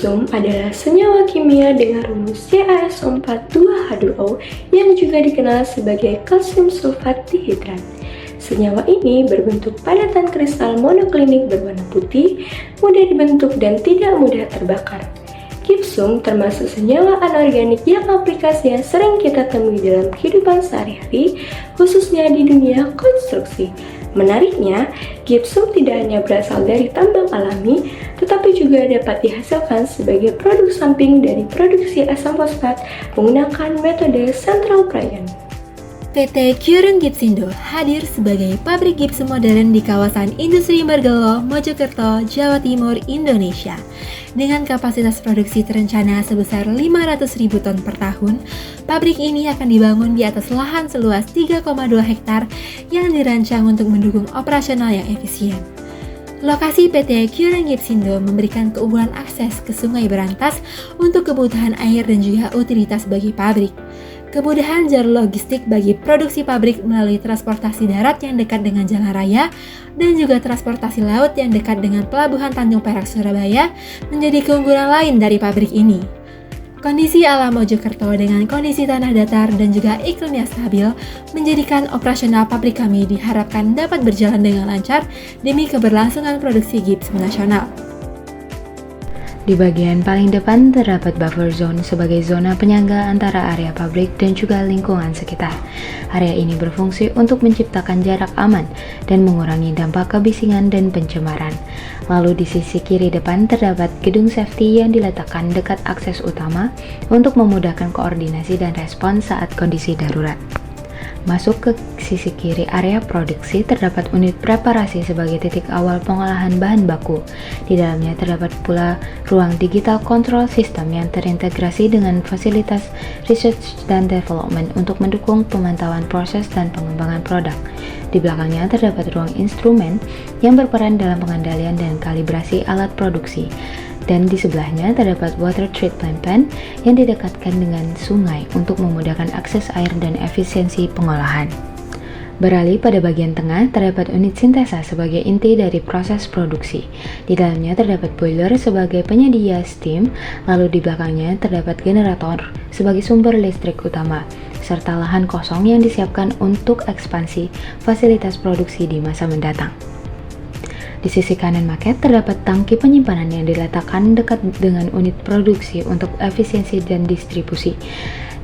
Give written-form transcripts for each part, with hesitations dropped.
Gypsum adalah senyawa kimia dengan rumus CaSO4 2H2O yang juga dikenal sebagai kalsium sulfat dihidrat. Senyawa ini berbentuk padatan kristal monoklinik berwarna putih, mudah dibentuk dan tidak mudah terbakar. Gypsum termasuk senyawa anorganik yang aplikasinya sering kita temui dalam kehidupan sehari-hari, khususnya di dunia konstruksi. Menariknya, gypsum tidak hanya berasal dari tambang alami, tetapi juga dapat dihasilkan sebagai produk samping dari produksi asam fosfat menggunakan metode central prion. PT Kyurung Gipsindo hadir sebagai pabrik gipsum modern di kawasan industri Margalo, Mojokerto, Jawa Timur, Indonesia. Dengan kapasitas produksi terencana sebesar 500.000 ton per tahun, pabrik ini akan dibangun di atas lahan seluas 3,2 hektar yang dirancang untuk mendukung operasional yang efisien. Lokasi PT Kyurung Gipsindo memberikan keunggulan akses ke Sungai Berantas untuk kebutuhan air dan juga utilitas bagi pabrik. Kemudahan jalur logistik bagi produksi pabrik melalui transportasi darat yang dekat dengan jalan raya dan juga transportasi laut yang dekat dengan Pelabuhan Tanjung Perak Surabaya menjadi keunggulan lain dari pabrik ini. Kondisi alam Mojokerto dengan kondisi tanah datar dan juga iklimnya stabil menjadikan operasional pabrik kami diharapkan dapat berjalan dengan lancar demi keberlangsungan produksi gipsum nasional. Di bagian paling depan terdapat buffer zone sebagai zona penyangga antara area pabrik dan juga lingkungan sekitar. Area ini berfungsi untuk menciptakan jarak aman dan mengurangi dampak kebisingan dan pencemaran. Lalu di sisi kiri depan terdapat gedung safety yang diletakkan dekat akses utama untuk memudahkan koordinasi dan respons saat kondisi darurat. Masuk ke sisi kiri area produksi terdapat unit preparasi sebagai titik awal pengolahan bahan baku. Di dalamnya terdapat pula ruang digital control system yang terintegrasi dengan fasilitas research dan development untuk mendukung pemantauan proses dan pengembangan produk. Di belakangnya terdapat ruang instrumen yang berperan dalam pengendalian dan kalibrasi alat produksi. Dan di sebelahnya terdapat water treatment plant yang didekatkan dengan sungai untuk memudahkan akses air dan efisiensi pengolahan. Beralih pada bagian tengah terdapat unit sintesa sebagai inti dari proses produksi. Di dalamnya terdapat boiler sebagai penyedia steam, lalu di belakangnya terdapat generator sebagai sumber listrik utama, serta lahan kosong yang disiapkan untuk ekspansi fasilitas produksi di masa mendatang. Di sisi kanan maket terdapat tangki penyimpanan yang diletakkan dekat dengan unit produksi untuk efisiensi dan distribusi.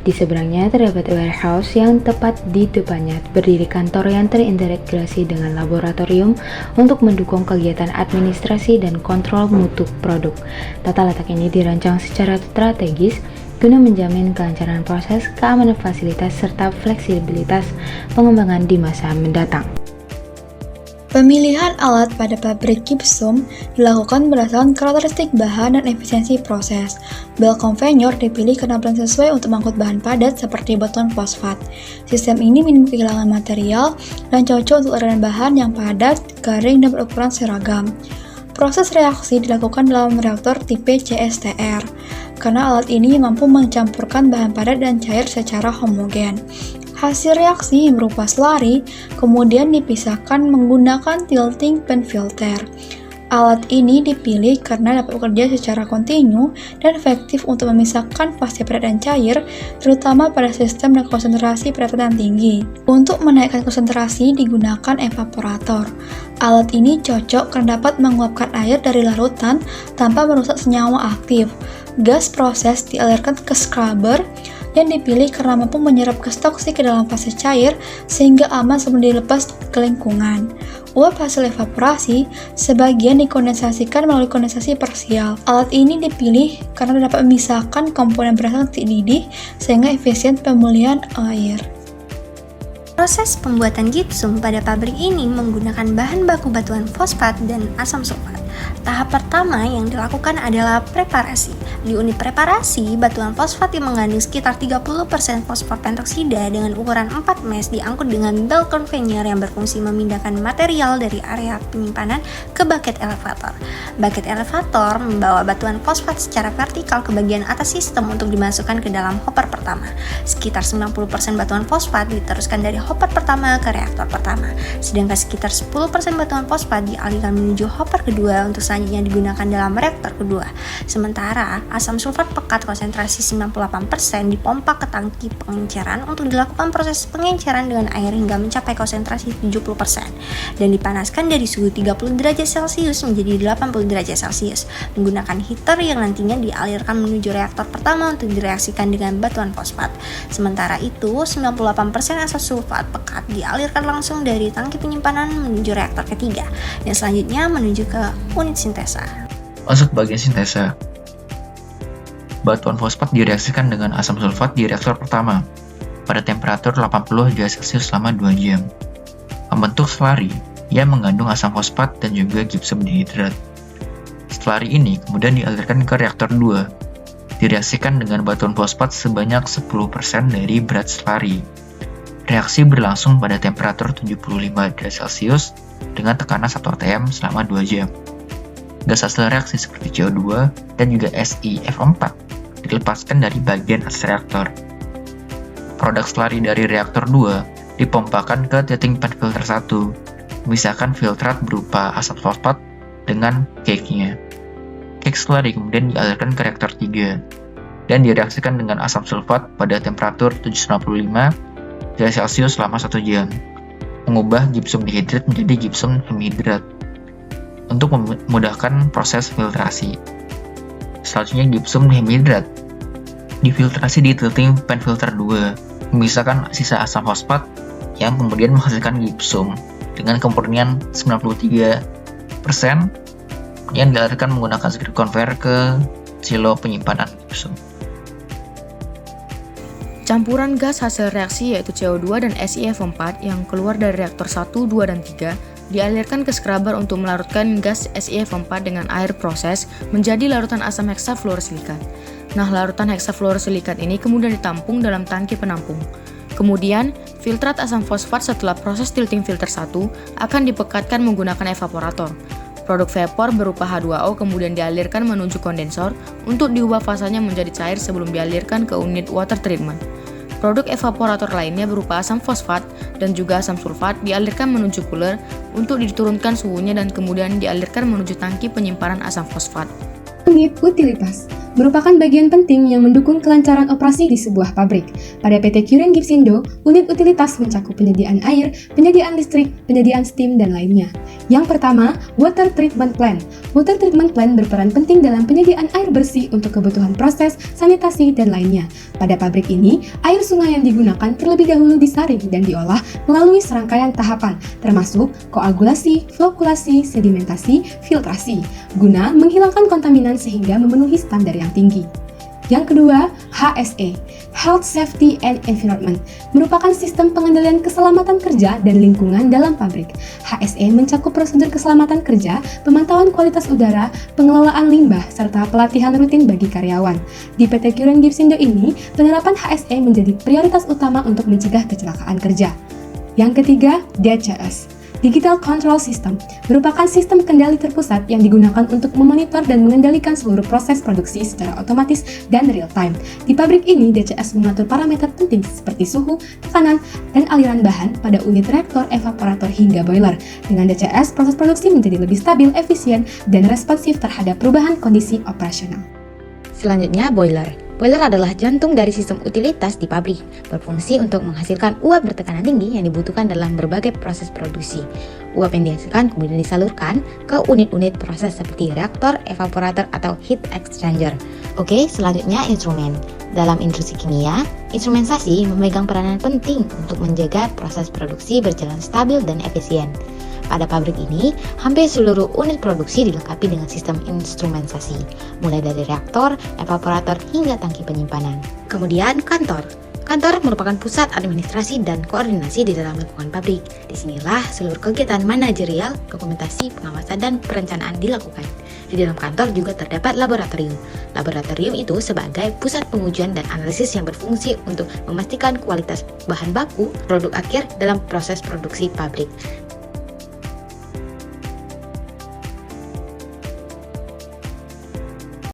Di seberangnya terdapat warehouse yang tepat di depannya berdiri kantor yang terintegrasi dengan laboratorium untuk mendukung kegiatan administrasi dan kontrol mutu produk. Tata letak ini dirancang secara strategis guna menjamin kelancaran proses, keamanan fasilitas, serta fleksibilitas pengembangan di masa mendatang. Pemilihan alat pada pabrik gipsum dilakukan berdasarkan karakteristik bahan dan efisiensi proses. Bel conveyor dipilih karena paling sesuai untuk mengangkut bahan padat seperti batuan fosfat. Sistem ini minim kehilangan material dan cocok untuk aliran bahan yang padat, garing, dan berukuran seragam. Proses reaksi dilakukan dalam reaktor tipe CSTR, karena alat ini mampu mencampurkan bahan padat dan cair secara homogen. Hasil reaksi yang berupa slurry kemudian dipisahkan menggunakan tilting pen filter. Alat ini dipilih karena dapat bekerja secara kontinu dan efektif untuk memisahkan fase padat dan cair, terutama pada sistem dan konsentrasi peratan tinggi. Untuk menaikkan konsentrasi digunakan evaporator. Alat ini cocok karena dapat menguapkan air dari larutan tanpa merusak senyawa aktif. Gas proses dialirkan ke scrubber yang dipilih karena mampu menyerap gas toksik ke dalam fase cair sehingga aman sebelum dilepas ke lingkungan. Uap hasil evaporasi sebagian dikondensasikan melalui kondensasi parsial. Alat ini dipilih karena dapat memisahkan komponen berasan titik didih sehingga efisien pemulihan air. Proses pembuatan gipsum pada pabrik ini menggunakan bahan baku batuan fosfat dan asam sulfat. Tahap pertama yang dilakukan adalah preparasi. Di unit preparasi, batuan fosfat yang mengandung sekitar 30% fosfor pentoksida dengan ukuran 4 mesh diangkut dengan belt conveyor yang berfungsi memindahkan material dari area penyimpanan ke bucket elevator. Bucket elevator membawa batuan fosfat secara vertikal ke bagian atas sistem untuk dimasukkan ke dalam hopper pertama. Sekitar 90% batuan fosfat diteruskan dari hopper pertama ke reaktor pertama, sedangkan sekitar 10% batuan fosfat dialihkan menuju hopper kedua untuk selanjutnya selanjutnya digunakan dalam reaktor kedua. Sementara asam sulfat pekat konsentrasi 98% dipompa ke tangki pengenceran untuk dilakukan proses pengenceran dengan air hingga mencapai konsentrasi 70% dan dipanaskan dari suhu 30 derajat Celcius menjadi 80 derajat Celcius menggunakan heater yang nantinya dialirkan menuju reaktor pertama untuk direaksikan dengan batuan fosfat. Sementara itu, 98% asam sulfat pekat dialirkan langsung dari tangki penyimpanan menuju reaktor ketiga dan selanjutnya menuju ke unit sintesa. Masuk bagian sintesa. Batuan fosfat direaksikan dengan asam sulfat di reaktor pertama pada temperatur 80 derajat Celcius selama 2 jam. Membentuk slurry yang mengandung asam fosfat dan juga gipsum dihidrat. Slurry ini kemudian dialirkan ke reaktor 2, direaksikan dengan batuan fosfat sebanyak 10% dari berat slurry. Reaksi berlangsung pada temperatur 75 derajat Celcius dengan tekanan 1 atm selama 2 jam. Gas hasil reaksi seperti CO2 dan juga SiF4 dilepaskan dari bagian atas reaktor. Produk slurry dari reaktor 2 dipompakan ke titik pen filter 1, memisahkan filtrat berupa asam fosfat dengan cake-nya. Cake slurry kemudian dialirkan ke reaktor 3 dan direaksikan dengan asam sulfat pada temperatur 795 derajat Celcius selama 1 jam, mengubah gipsum dihidrat menjadi gipsum hemihidrat untuk memudahkan proses filtrasi. Selanjutnya gipsum hemihidrat difiltrasi di tilting pen filter 2, memisahkan sisa asam fosfat yang kemudian menghasilkan gipsum dengan kemurnian 93% yang dialirkan menggunakan circuit conveyor ke silo penyimpanan gipsum. Campuran gas hasil reaksi yaitu CO2 dan SiF4 yang keluar dari reaktor 1, 2, dan 3 dialirkan ke scrubber untuk melarutkan gas SiF4 dengan air proses menjadi larutan asam heksafluorosilikat. Nah, larutan heksafluorosilikat ini kemudian ditampung dalam tangki penampung. Kemudian, filtrat asam fosfat setelah proses tilting filter 1 akan dipekatkan menggunakan evaporator. Produk vapor berupa H2O kemudian dialirkan menuju kondensor untuk diubah fasanya menjadi cair sebelum dialirkan ke unit water treatment. Produk evaporator lainnya berupa asam fosfat dan juga asam sulfat dialirkan menuju cooler untuk diturunkan suhunya dan kemudian dialirkan menuju tangki penyimpanan asam fosfat. Unit utilitas merupakan bagian penting yang mendukung kelancaran operasi di sebuah pabrik. Pada PT Keuren Gipsindo, unit utilitas mencakup penyediaan air, penyediaan listrik, penyediaan steam, dan lainnya. Yang pertama, Water Treatment Plant. Water Treatment Plant berperan penting dalam penyediaan air bersih untuk kebutuhan proses, sanitasi, dan lainnya. Pada pabrik ini, air sungai yang digunakan terlebih dahulu disaring dan diolah melalui serangkaian tahapan, termasuk koagulasi, flokulasi, sedimentasi, filtrasi, guna menghilangkan kontaminan sehingga memenuhi standar yang tinggi. Yang kedua, HSE, Health, Safety, and Environment, merupakan sistem pengendalian keselamatan kerja dan lingkungan dalam pabrik. HSE mencakup prosedur keselamatan kerja, pemantauan kualitas udara, pengelolaan limbah, serta pelatihan rutin bagi karyawan. Di PT Keuren Gipsindo ini, penerapan HSE menjadi prioritas utama untuk mencegah kecelakaan kerja. Yang ketiga, DCS, Digital Control System, merupakan sistem kendali terpusat yang digunakan untuk memonitor dan mengendalikan seluruh proses produksi secara otomatis dan real-time. Di pabrik ini, DCS mengatur parameter penting seperti suhu, tekanan, dan aliran bahan pada unit reaktor, evaporator, hingga boiler. Dengan DCS, proses produksi menjadi lebih stabil, efisien, dan responsif terhadap perubahan kondisi operasional. Selanjutnya, boiler. Boiler adalah jantung dari sistem utilitas di pabrik, berfungsi untuk menghasilkan uap bertekanan tinggi yang dibutuhkan dalam berbagai proses produksi. Uap yang dihasilkan kemudian disalurkan ke unit-unit proses seperti reaktor, evaporator, atau heat exchanger. Oke, selanjutnya instrumen. Dalam industri kimia, instrumentasi memegang peranan penting untuk menjaga proses produksi berjalan stabil dan efisien. Pada pabrik ini, hampir seluruh unit produksi dilengkapi dengan sistem instrumentasi, mulai dari reaktor, evaporator, hingga tangki penyimpanan. Kemudian, kantor. Kantor merupakan pusat administrasi dan koordinasi di dalam lingkungan pabrik. Disinilah seluruh kegiatan manajerial, dokumentasi, pengawasan, dan perencanaan dilakukan. Di dalam kantor juga terdapat laboratorium. Laboratorium itu sebagai pusat pengujian dan analisis yang berfungsi untuk memastikan kualitas bahan baku produk akhir dalam proses produksi pabrik.